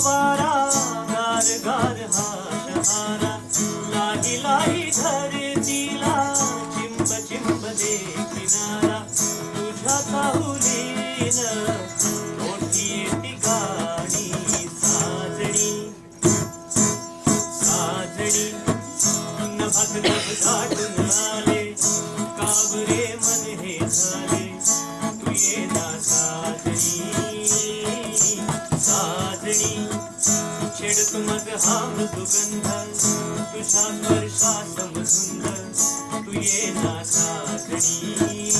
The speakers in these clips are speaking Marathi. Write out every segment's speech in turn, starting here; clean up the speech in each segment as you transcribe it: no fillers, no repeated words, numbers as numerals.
वारा गार गार हा शहारा लाही लाही धरतीला चिंब चिंब दे किनारा तुझ्या चाहुलीन मोठी येती गाणी साजणी साजणी नभात नभ दाटून आले कावरे मन हे झाले तू ये ना साजणी साजणी छेडतो मग हा मृदुगंध तुझ्या स्पर्शा समधुंद तू ये ना साजणी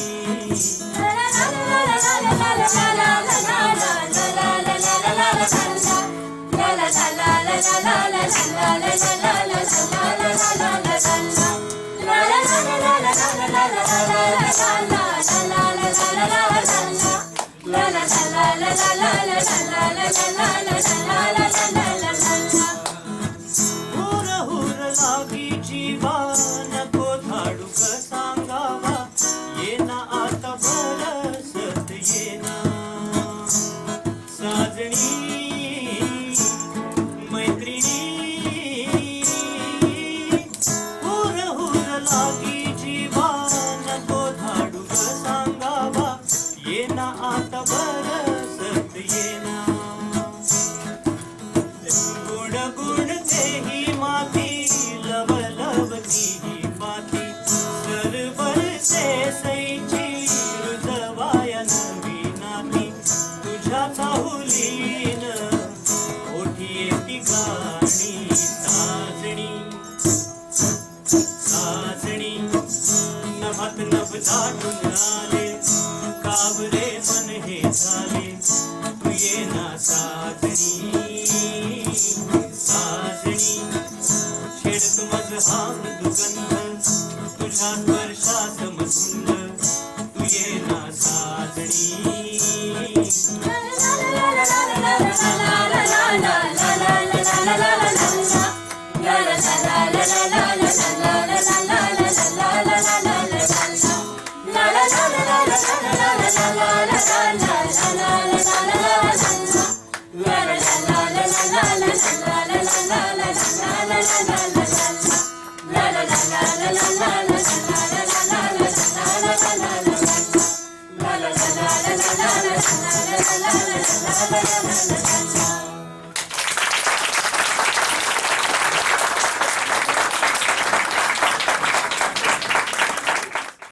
हुर हुर लागी जीवा नको धाडूक सांगावा ये ना आता बरसत ये ना साजणी मैत्रिणी हुर हुर लागी जीवा नको धाडूक सांगावा ये ना आता बरसत ये ना गुण गुण तेही माती लव लव तीही पाती सरवर से सैची रुजवाया नवी नाती तुझ्या चाहुलीन मोठी येती गाणी साजणी साजणी नभात नभ दाटून आले कावरे मन हे झाले तू ये ना साजणी साजणी छेडतो मग हा मृदुगंध तुझ्या स्पर्शा समधुंद तू ये ना साजणी la la la la la la la la la la la la la la la la la